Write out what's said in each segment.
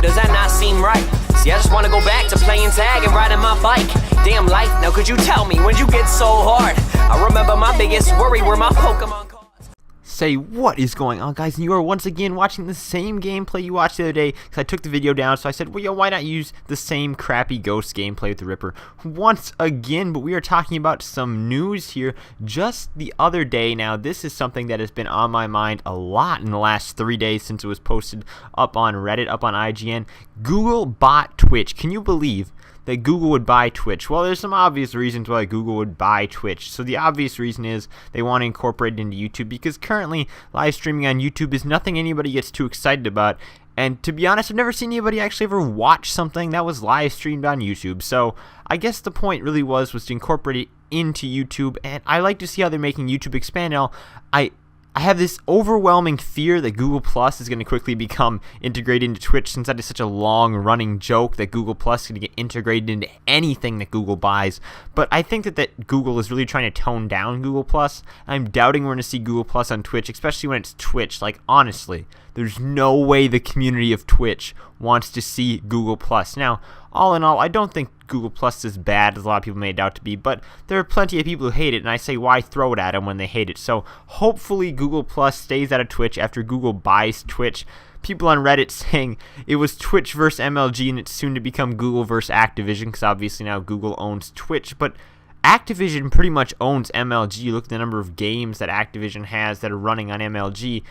Does that not seem right? See, I just wanna go back to playing tag and riding my bike. Damn life, now could you tell me when'd you get so hard? I remember my biggest worry were my Pokemon cards. Say what is going on, guys, and you are once again watching the same gameplay you watched the other day, because I took the video down, so I said, well, yo, why not use the same crappy Ghost gameplay with the Ripper once again? But we are talking about some news here just the other day. Now, this is something that has been on my mind a lot in the last 3 days since it was posted up on Reddit, up on IGN. Google bought Twitch. Can you believe that Google would buy Twitch? Well, there's some obvious reasons why Google would buy Twitch. So the obvious reason is they want to incorporate it into YouTube, because currently live streaming on YouTube is nothing anybody gets too excited about. And to be honest, I've never seen anybody actually ever watch something that was live streamed on YouTube. So I guess the point really was to incorporate it into YouTube, and I like to see how they're making YouTube expand. Now, I have this overwhelming fear that Google Plus is going to quickly become integrated into Twitch, since that is such a long-running joke that Google Plus is going to get integrated into anything that Google buys. But I think that Google is really trying to tone down Google Plus. I'm doubting we're going to see Google Plus on Twitch, especially when it's Twitch. Like, honestly, there's no way the community of Twitch wants to see Google Plus. Now, all in all, I don't think Google Plus is as bad as a lot of people made it out to be, but there are plenty of people who hate it, and I say, why throw it at them when they hate it? So hopefully Google Plus stays out of Twitch after Google buys Twitch. People on Reddit saying it was Twitch versus MLG, and it's soon to become Google versus Activision, because obviously now Google owns Twitch, but Activision pretty much owns MLG. You look at the number of games that Activision has that are running on MLG,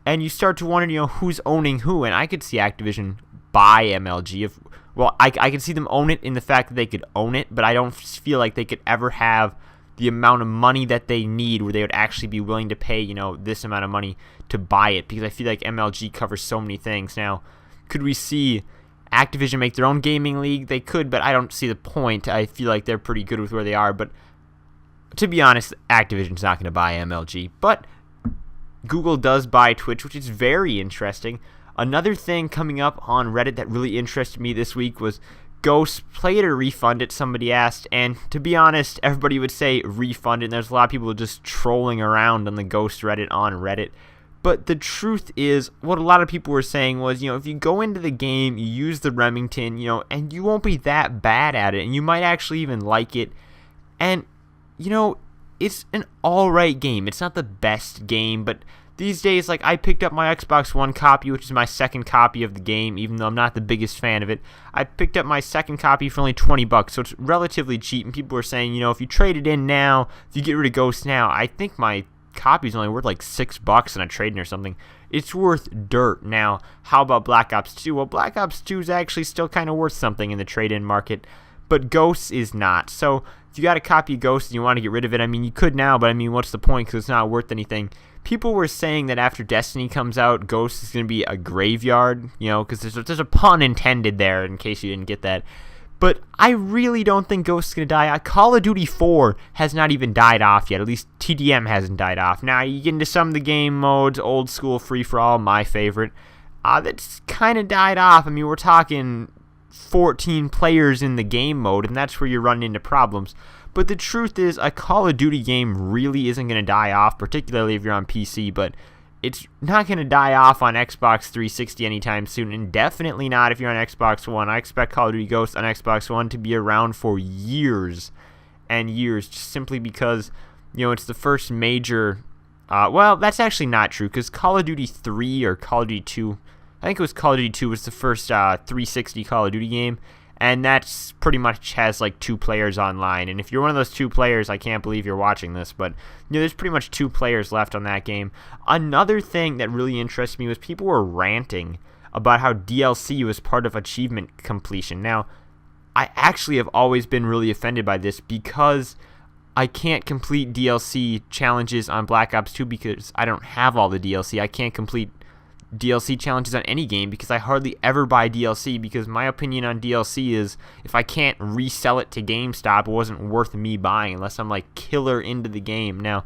and you start to wonder, who's owning who, and I could see Activision buy MLG. Well, I could see them own it in the fact that they could own it, but I don't feel like they could ever have the amount of money that they need where they would actually be willing to pay, this amount of money to buy it, because I feel like MLG covers so many things. Now, could we see Activision make their own gaming league? They could, but I don't see the point. I feel like they're pretty good with where they are, but to be honest, Activision's not going to buy MLG, but Google does buy Twitch, which is very interesting. Another thing coming up on Reddit that really interested me this week was Ghost play it or refund it, somebody asked, and to be honest, everybody would say refund it, and there's a lot of people just trolling around on the Ghost Reddit on Reddit. But the truth is, what a lot of people were saying was, if you go into the game, you use the Remington, and you won't be that bad at it, and you might actually even like it, and, it's an alright game. It's not the best game, but these days, like, I picked up my Xbox One copy, which is my second copy of the game, even though I'm not the biggest fan of it. I picked up my second copy for only $20, so it's relatively cheap, and people were saying, if you trade it in now, if you get rid of Ghost now, I think my copy's only worth like $6 in a trade-in or something. It's worth dirt. Now, how about Black Ops 2? Well, Black Ops 2 is actually still kind of worth something in the trade-in market, but Ghost is not. So, if you got a copy of Ghost and you want to get rid of it, you could now, but what's the point, because it's not worth anything. People were saying that after Destiny comes out, Ghost is going to be a graveyard, because there's a pun intended there, in case you didn't get that. But I really don't think Ghost is going to die. Call of Duty 4 has not even died off yet. At least TDM hasn't died off. Now, you get into some of the game modes, old school free-for-all, my favorite. That's kind of died off. We're talking 14 players in the game mode, and that's where you're running into problems. But the truth is, a Call of Duty game really isn't going to die off, particularly if you're on PC, but it's not going to die off on Xbox 360 anytime soon, and definitely not if you're on Xbox One. I expect Call of Duty Ghost on Xbox One to be around for years and years, just simply because, it's the first major... well, that's actually not true, because Call of Duty 3 or Call of Duty 2... I think it was Call of Duty 2 was the first 360 Call of Duty game, and that's pretty much has like 2 players online. And if you're one of those 2 players, I can't believe you're watching this, but there's pretty much 2 players left on that game. Another thing that really interested me was people were ranting about how DLC was part of achievement completion. Now, I actually have always been really offended by this, because I can't complete DLC challenges on Black Ops 2 because I don't have all the DLC. I can't complete DLC challenges on any game because I hardly ever buy DLC, because my opinion on DLC is if I can't resell it to GameStop, it wasn't worth me buying unless I'm like killer into the game. Now,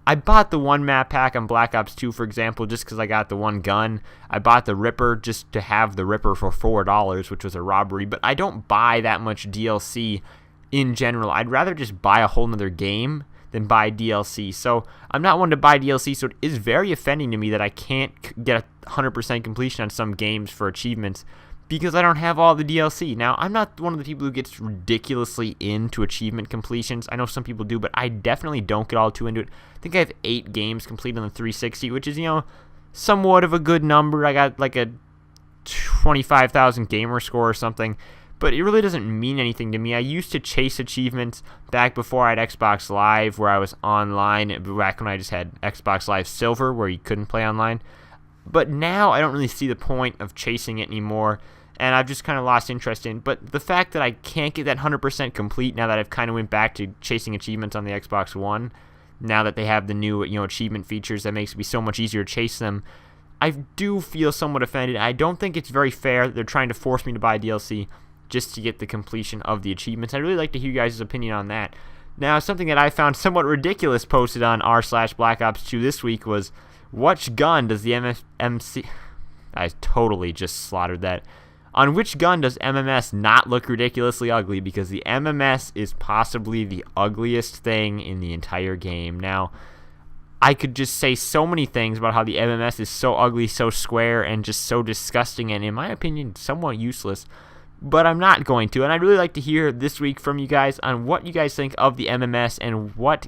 I bought the one map pack on Black Ops 2, for example, just because I got the one gun. I bought the Ripper just to have the Ripper for $4, which was a robbery, but I don't buy that much DLC in general. I'd rather just buy a whole nother game than buy DLC. So I'm not one to buy DLC, so it is very offending to me that I can't get 100% completion on some games for achievements. because I don't have all the DLC. Now, I'm not one of the people who gets ridiculously into achievement completions. I know some people do, but I definitely don't get all too into it. I think I have 8 games completed on the 360, which is, somewhat of a good number. I got like a 25,000 gamer score or something, but it really doesn't mean anything to me. I used to chase achievements back before I had Xbox Live, where I was online, back when I just had Xbox Live Silver, where you couldn't play online. But now I don't really see the point of chasing it anymore, and I've just kind of lost interest in. But the fact that I can't get that 100% complete now that I've kind of went back to chasing achievements on the Xbox One, now that they have the new achievement features that makes it be so much easier to chase them, I do feel somewhat offended. I don't think it's very fair that they're trying to force me to buy DLC just to get the completion of the achievements. I'd really like to hear you guys' opinion on that. Now, something that I found somewhat ridiculous posted on r/Black Ops 2 this week was, which gun does the MMC... I totally just slaughtered that. On which gun does MMS not look ridiculously ugly? Because the MMS is possibly the ugliest thing in the entire game. Now, I could just say so many things about how the MMS is so ugly, so square, and just so disgusting, and in my opinion, somewhat useless. But I'm not going to, and I'd really like to hear this week from you guys on what you guys think of the MMS and what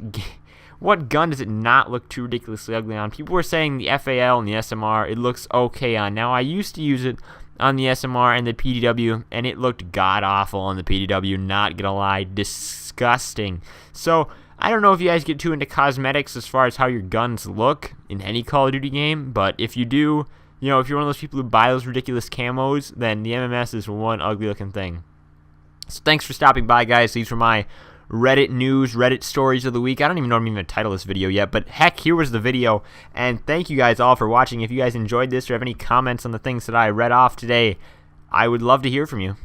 gun does it not look too ridiculously ugly on. People were saying the FAL and the SMR, it looks okay on. Now, I used to use it on the SMR and the PDW, and it looked god-awful on the PDW, not gonna lie, disgusting. So, I don't know if you guys get too into cosmetics as far as how your guns look in any Call of Duty game, but if you do, if you're one of those people who buy those ridiculous camos, then the MMS is one ugly-looking thing. So thanks for stopping by, guys. These were my Reddit news, Reddit stories of the week. I don't even know if I'm even going to title this video yet, but heck, here was the video, and thank you guys all for watching. If you guys enjoyed this or have any comments on the things that I read off today, I would love to hear from you.